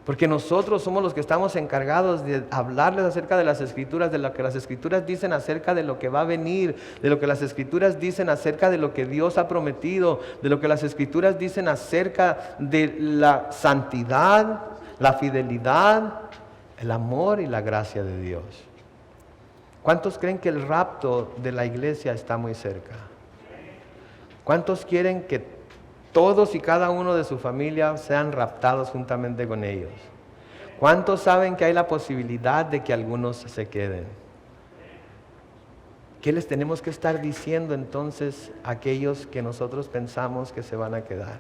Porque nosotros somos los que estamos encargados de hablarles acerca de las Escrituras, de lo que las Escrituras dicen acerca de lo que va a venir, de lo que las Escrituras dicen acerca de lo que Dios ha prometido, de lo que las Escrituras dicen acerca de la santidad, la fidelidad, el amor y la gracia de Dios. ¿Cuántos creen que el rapto de la iglesia está muy cerca? ¿Cuántos quieren que todos y cada uno de su familia sean raptados juntamente con ellos? ¿Cuántos saben que hay la posibilidad de que algunos se queden? ¿Qué les tenemos que estar diciendo entonces a aquellos que nosotros pensamos que se van a quedar?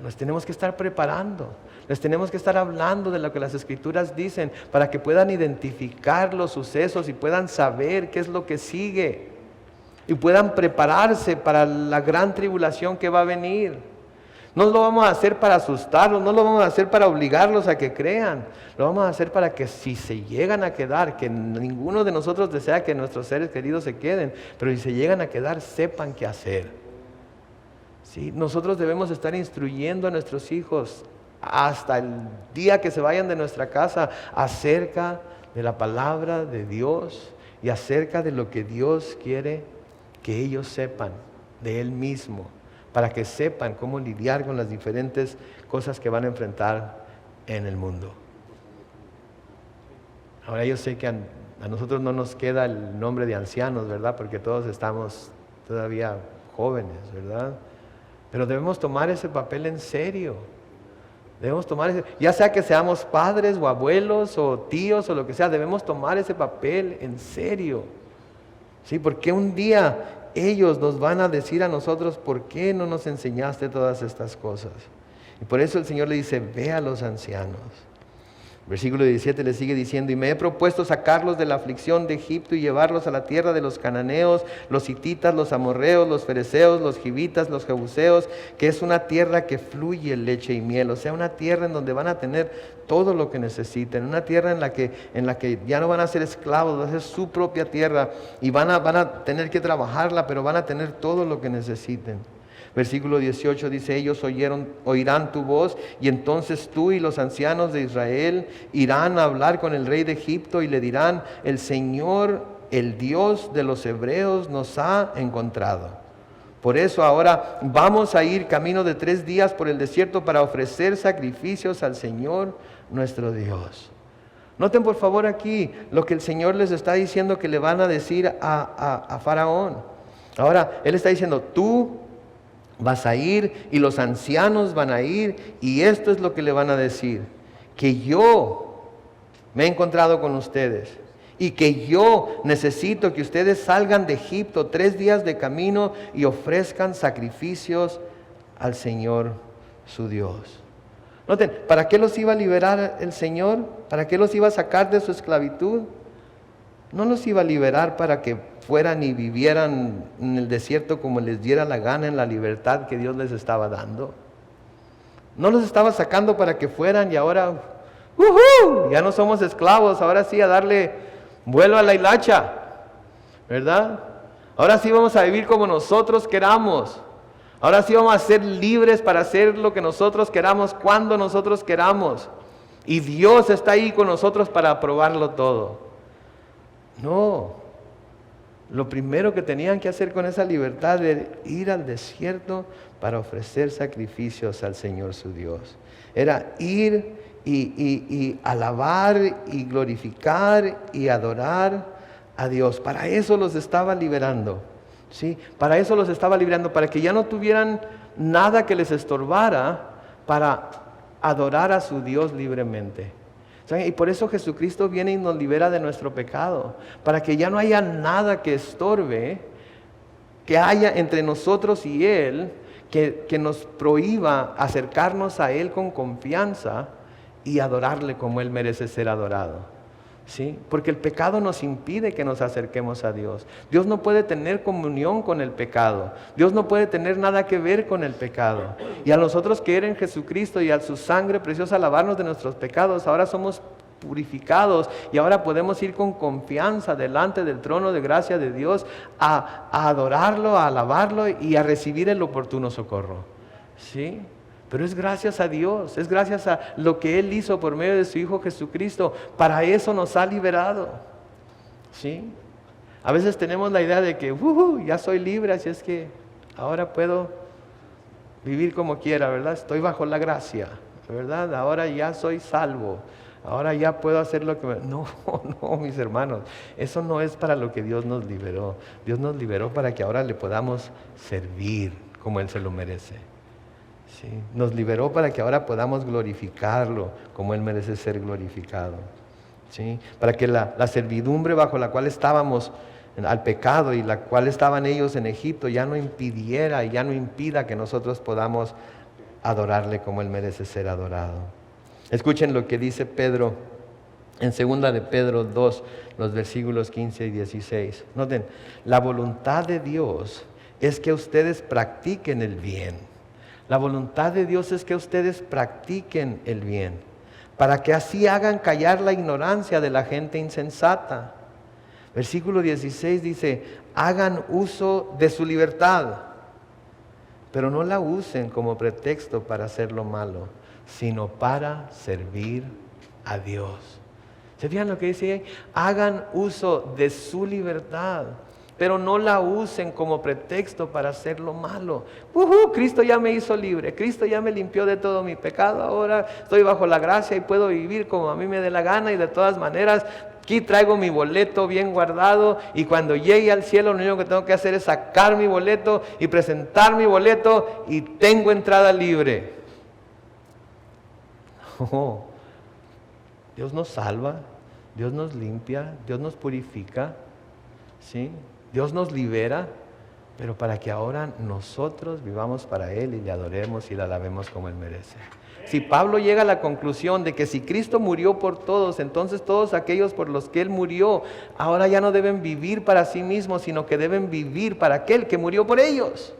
Nos tenemos que estar preparando, les tenemos que estar hablando de lo que las Escrituras dicen, para que puedan identificar los sucesos y puedan saber qué es lo que sigue. Y puedan prepararse para la gran tribulación que va a venir. No lo vamos a hacer para asustarlos, no lo vamos a hacer para obligarlos a que crean. Lo vamos a hacer para que si se llegan a quedar, que ninguno de nosotros desea que nuestros seres queridos se queden, pero si se llegan a quedar, sepan qué hacer. ¿Sí? Nosotros debemos estar instruyendo a nuestros hijos hasta el día que se vayan de nuestra casa acerca de la palabra de Dios y acerca de lo que Dios quiere que ellos sepan de Él mismo, para que sepan cómo lidiar con las diferentes cosas que van a enfrentar en el mundo. Ahora yo sé que a nosotros no nos queda el nombre de ancianos, ¿verdad? Porque todos estamos todavía jóvenes, ¿verdad? Pero debemos tomar ese papel en serio. Debemos tomar ya sea que seamos padres o abuelos o tíos o lo que sea, debemos tomar ese papel en serio. ¿Sí? Porque un día ellos nos van a decir a nosotros: ¿por qué no nos enseñaste todas estas cosas? Y por eso el Señor le dice: ve a los ancianos. Versículo 17 le sigue diciendo: y me he propuesto sacarlos de la aflicción de Egipto y llevarlos a la tierra de los cananeos, los hititas, los amorreos, los fereceos, los givitas, los jebuseos, que es una tierra que fluye leche y miel. O sea, una tierra en donde van a tener todo lo que necesiten, una tierra en la que ya no van a ser esclavos, va a ser su propia tierra y van a tener que trabajarla, pero van a tener todo lo que necesiten. Versículo 18 dice, ellos oirán tu voz, y entonces tú y los ancianos de Israel irán a hablar con el rey de Egipto y le dirán, el Señor, el Dios de los hebreos, nos ha encontrado. Por eso ahora vamos a ir camino de 3 días por el desierto para ofrecer sacrificios al Señor nuestro Dios. Noten por favor aquí lo que el Señor les está diciendo que le van a decir a Faraón. Ahora, Él está diciendo, tú vas a ir y los ancianos van a ir, y esto es lo que le van a decir, que yo me he encontrado con ustedes y que yo necesito que ustedes salgan de Egipto 3 días de camino y ofrezcan sacrificios al Señor su Dios. Noten, ¿para qué los iba a liberar el Señor? ¿Para qué los iba a sacar de su esclavitud? No los iba a liberar para que fueran y vivieran en el desierto como les diera la gana en la libertad que Dios les estaba dando. No los estaba sacando para que fueran y ahora, ya no somos esclavos, ahora sí a darle vuelo a la hilacha, ¿verdad? Ahora sí vamos a vivir como nosotros queramos. Ahora sí vamos a ser libres para hacer lo que nosotros queramos, cuando nosotros queramos. Y Dios está ahí con nosotros para aprobarlo todo. No. Lo primero que tenían que hacer con esa libertad era ir al desierto para ofrecer sacrificios al Señor su Dios. Era ir y alabar y glorificar y adorar a Dios. Para eso los estaba liberando. ¿Sí? Para eso los estaba librando, para que ya no tuvieran nada que les estorbara para adorar a su Dios libremente. ¿Saben? Y por eso Jesucristo viene y nos libera de nuestro pecado, para que ya no haya nada que estorbe, que haya entre nosotros y Él, que nos prohíba acercarnos a Él con confianza y adorarle como Él merece ser adorado. ¿Sí? Porque el pecado nos impide que nos acerquemos a Dios. Dios no puede tener comunión con el pecado. Dios no puede tener nada que ver con el pecado. Y a nosotros creer en Jesucristo y a su sangre preciosa lavarnos de nuestros pecados, ahora somos purificados y ahora podemos ir con confianza delante del trono de gracia de Dios a adorarlo, a alabarlo y a recibir el oportuno socorro. ¿Sí? Pero es gracias a Dios, es gracias a lo que Él hizo por medio de su Hijo Jesucristo. Para eso nos ha liberado. ¿Sí? A veces tenemos la idea de que ya soy libre, así es que ahora puedo vivir como quiera, ¿verdad? Estoy bajo la gracia, ¿verdad? Ahora ya soy salvo. Ahora ya puedo hacer lo que No, mis hermanos, eso no es para lo que Dios nos liberó. Dios nos liberó para que ahora le podamos servir como Él se lo merece. ¿Sí? Nos liberó para que ahora podamos glorificarlo como Él merece ser glorificado. ¿Sí? Para que la servidumbre bajo la cual estábamos al pecado y la cual estaban ellos en Egipto ya no impidiera y ya no impida que nosotros podamos adorarle como Él merece ser adorado. Escuchen lo que dice Pedro en 2 de Pedro 2, los versículos 15 y 16. Noten, la voluntad de Dios es que ustedes practiquen el bien. La voluntad de Dios es que ustedes practiquen el bien, para que así hagan callar la ignorancia de la gente insensata. Versículo 16 dice, hagan uso de su libertad, pero no la usen como pretexto para hacer lo malo, sino para servir a Dios. ¿Se fijan lo que dice ahí? Hagan uso de su libertad, pero no la usen como pretexto para hacer lo malo. Cristo ya me hizo libre, Cristo ya me limpió de todo mi pecado, ahora estoy bajo la gracia y puedo vivir como a mí me dé la gana, y de todas maneras aquí traigo mi boleto bien guardado, y cuando llegue al cielo lo único que tengo que hacer es sacar mi boleto y presentar mi boleto y tengo entrada libre. No. Dios nos salva, Dios nos limpia, Dios nos purifica, ¿sí? Dios nos libera, pero para que ahora nosotros vivamos para Él y le adoremos y le alabemos como Él merece. Si Pablo llega a la conclusión de que si Cristo murió por todos, entonces todos aquellos por los que Él murió, ahora ya no deben vivir para sí mismos, sino que deben vivir para aquel que murió por ellos.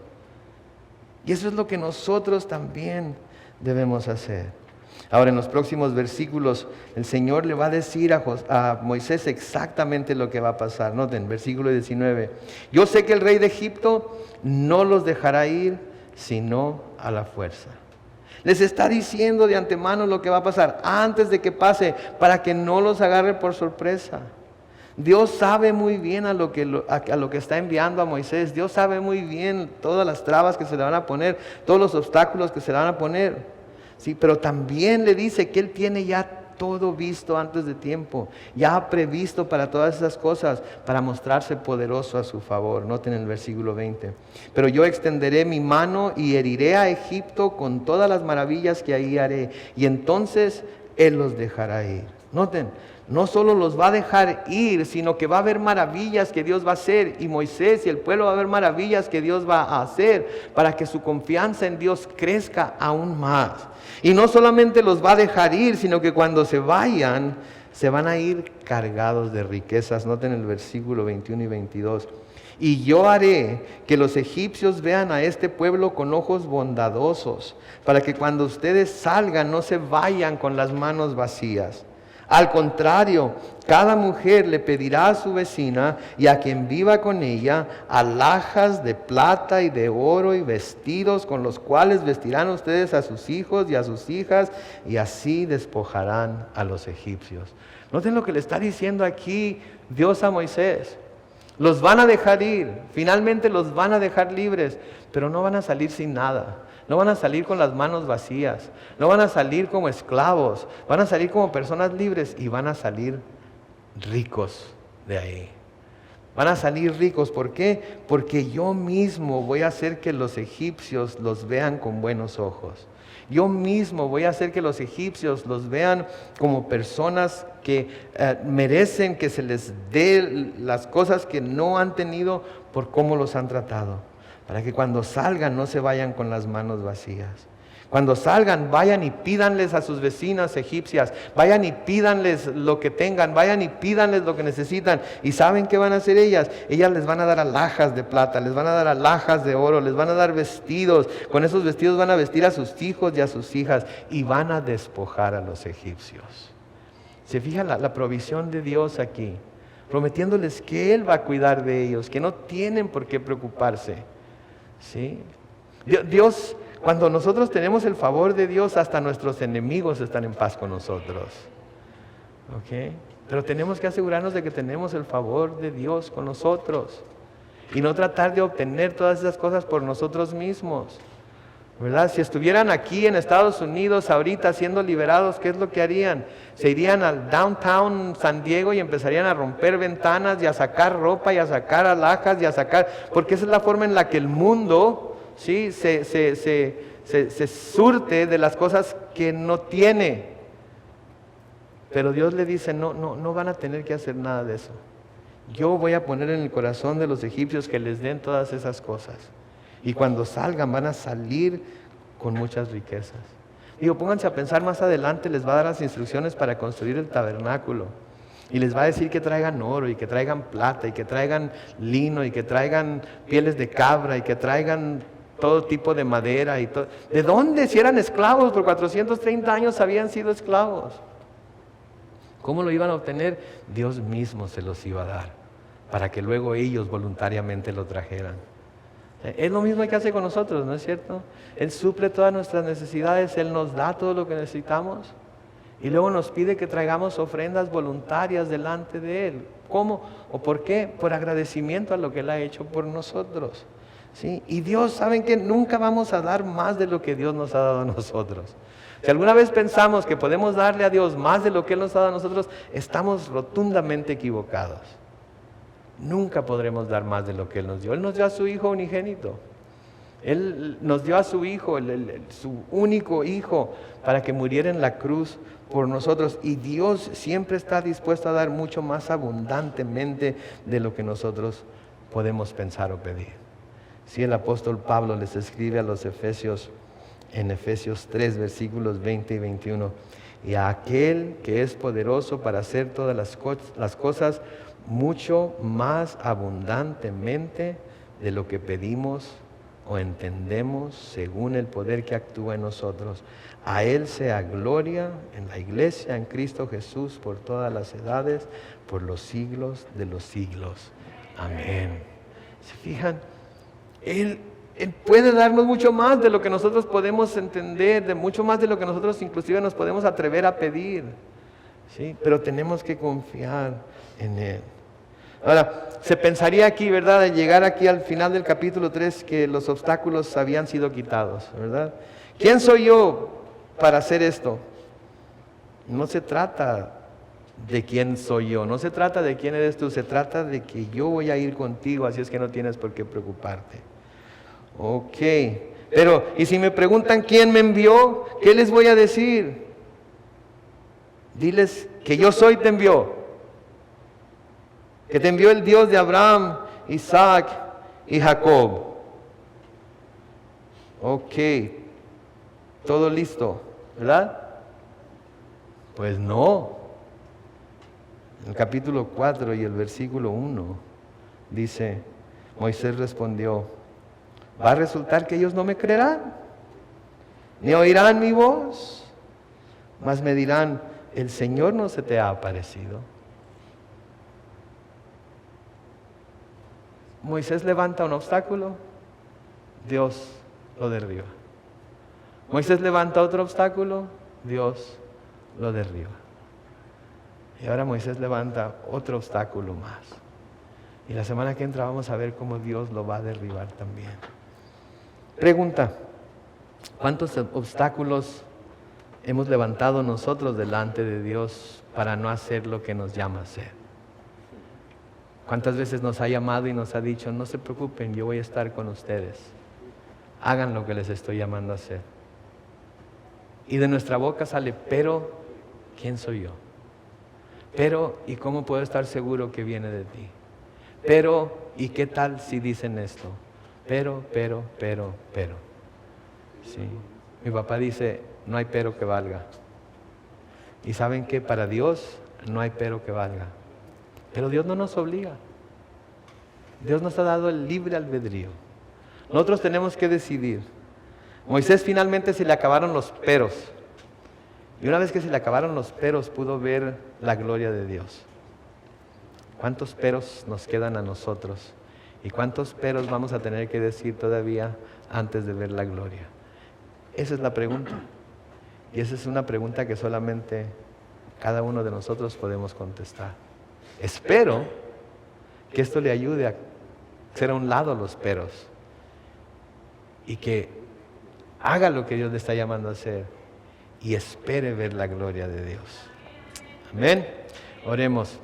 Y eso es lo que nosotros también debemos hacer. Ahora, en los próximos versículos, el Señor le va a decir a Moisés exactamente lo que va a pasar. Noten, versículo 19. Yo sé que el rey de Egipto no los dejará ir sino a la fuerza. Les está diciendo de antemano lo que va a pasar antes de que pase, para que no los agarre por sorpresa. Dios sabe muy bien a lo que está enviando a Moisés. Dios sabe muy bien todas las trabas que se le van a poner, todos los obstáculos que se le van a poner. Sí, pero también le dice que Él tiene ya todo visto antes de tiempo. Ya ha previsto para todas esas cosas, para mostrarse poderoso a su favor. Noten el versículo 20. Pero yo extenderé mi mano y heriré a Egipto con todas las maravillas que ahí haré. Y entonces Él los dejará ir. Noten, no solo los va a dejar ir, sino que va a haber maravillas que Dios va a hacer. Y Moisés y el pueblo va a ver maravillas que Dios va a hacer para que su confianza en Dios crezca aún más. Y no solamente los va a dejar ir, sino que cuando se vayan, se van a ir cargados de riquezas. Noten el versículo 21 y 22. Y yo haré que los egipcios vean a este pueblo con ojos bondadosos, para que cuando ustedes salgan no se vayan con las manos vacías. Al contrario, cada mujer le pedirá a su vecina y a quien viva con ella alhajas de plata y de oro y vestidos con los cuales vestirán ustedes a sus hijos y a sus hijas, y así despojarán a los egipcios. Noten lo que le está diciendo aquí Dios a Moisés. Los van a dejar ir, finalmente los van a dejar libres, pero no van a salir sin nada. No van a salir con las manos vacías, no van a salir como esclavos, van a salir como personas libres y van a salir ricos de ahí. Van a salir ricos, ¿por qué? Porque yo mismo voy a hacer que los egipcios los vean con buenos ojos. Yo mismo voy a hacer que los egipcios los vean como personas que merecen que se les dé las cosas que no han tenido por cómo los han tratado. Para que cuando salgan no se vayan con las manos vacías. Cuando salgan, vayan y pídanles a sus vecinas egipcias, vayan y pídanles lo que tengan, vayan y pídanles lo que necesitan. ¿Y saben qué van a hacer ellas? Ellas les van a dar alhajas de plata, les van a dar alhajas de oro, les van a dar vestidos. Con esos vestidos van a vestir a sus hijos y a sus hijas y van a despojar a los egipcios. ¿Se fijan la provisión de Dios aquí? Prometiéndoles que Él va a cuidar de ellos, que no tienen por qué preocuparse. ¿Sí? Dios, cuando nosotros tenemos el favor de Dios, hasta nuestros enemigos están en paz con nosotros. ¿Ok? Pero tenemos que asegurarnos de que tenemos el favor de Dios con nosotros y no tratar de obtener todas esas cosas por nosotros mismos, ¿verdad? Si estuvieran aquí en Estados Unidos ahorita siendo liberados, ¿qué es lo que harían? Se irían al downtown San Diego y empezarían a romper ventanas y a sacar ropa y a sacar alhajas y a sacar, porque esa es la forma en la que el mundo, ¿sí? se surte de las cosas que no tiene. Pero Dios le dice, no van a tener que hacer nada de eso. Yo voy a poner en el corazón de los egipcios que les den todas esas cosas. Y cuando salgan van a salir con muchas riquezas. Digo, pónganse a pensar más adelante, les va a dar las instrucciones para construir el tabernáculo. Y les va a decir que traigan oro y que traigan plata y que traigan lino y que traigan pieles de cabra y que traigan todo tipo de madera. Y todo. ¿De dónde? Si eran esclavos, por 430 años habían sido esclavos. ¿Cómo lo iban a obtener? Dios mismo se los iba a dar, para que luego ellos voluntariamente lo trajeran. Es lo mismo que hace con nosotros, ¿no es cierto? Él suple todas nuestras necesidades, Él nos da todo lo que necesitamos y luego nos pide que traigamos ofrendas voluntarias delante de Él. ¿Cómo? ¿O por qué? Por agradecimiento a lo que Él ha hecho por nosotros. ¿Sí? Y Dios, ¿saben qué? Nunca vamos a dar más de lo que Dios nos ha dado a nosotros. Si alguna vez pensamos que podemos darle a Dios más de lo que Él nos ha dado a nosotros, estamos rotundamente equivocados. Nunca podremos dar más de lo que Él nos dio. Él nos dio a su Hijo unigénito. Él nos dio a su Hijo, su único Hijo, para que muriera en la cruz por nosotros. Y Dios siempre está dispuesto a dar mucho más abundantemente de lo que nosotros podemos pensar o pedir. Sí, el apóstol Pablo les escribe a los Efesios, en Efesios 3, versículos 20 y 21. Y a aquel que es poderoso para hacer todas las cosas mucho más abundantemente de lo que pedimos o entendemos, según el poder que actúa en nosotros. A Él sea gloria en la iglesia, en Cristo Jesús, por todas las edades, por los siglos de los siglos. Amén. ¿Se fijan? Él Él puede darnos mucho más de lo que nosotros podemos entender, de mucho más de lo que nosotros inclusive nos podemos atrever a pedir. ¿Sí? Pero tenemos que confiar en Él. Ahora, se pensaría aquí, ¿verdad?, al llegar aquí al final del capítulo 3, que los obstáculos habían sido quitados, ¿verdad? ¿Quién soy yo para hacer esto? No se trata de quién soy yo, no se trata de quién eres tú, se trata de que yo voy a ir contigo, así es que no tienes por qué preocuparte. Ok, pero ¿y si me preguntan quién me envió? ¿Qué les voy a decir? Diles que yo soy te envió. Que te envió el Dios de Abraham, Isaac y Jacob. Ok, todo listo, ¿verdad? Pues no. En el capítulo 4 y el versículo 1 dice, Moisés respondió, va a resultar que ellos no me creerán, ni oirán mi voz, mas me dirán, el Señor no se te ha aparecido. Moisés levanta un obstáculo, Dios lo derriba. Moisés levanta otro obstáculo, Dios lo derriba. Y ahora Moisés levanta otro obstáculo más. Y la semana que entra vamos a ver cómo Dios lo va a derribar también. Pregunta, ¿cuántos obstáculos hemos levantado nosotros delante de Dios para no hacer lo que nos llama a hacer? ¿Cuántas veces nos ha llamado y nos ha dicho, no se preocupen, yo voy a estar con ustedes? Hagan lo que les estoy llamando a hacer. Y de nuestra boca sale, pero, ¿quién soy yo? Pero, ¿y cómo puedo estar seguro que viene de ti? Pero, ¿y qué tal si dicen esto? Pero. Sí. Mi papá dice, no hay pero que valga. Y ¿saben qué? Para Dios no hay pero que valga. Pero Dios no nos obliga. Dios nos ha dado el libre albedrío. Nosotros tenemos que decidir. Moisés finalmente se le acabaron los peros. Y una vez que se le acabaron los peros, pudo ver la gloria de Dios. ¿Cuántos peros nos quedan a nosotros? ¿Y cuántos peros vamos a tener que decir todavía antes de ver la gloria? Esa es la pregunta. Y esa es una pregunta que solamente cada uno de nosotros podemos contestar. Espero que esto le ayude a hacer a un lado los peros y que haga lo que Dios le está llamando a hacer y espere ver la gloria de Dios. Amén. Oremos.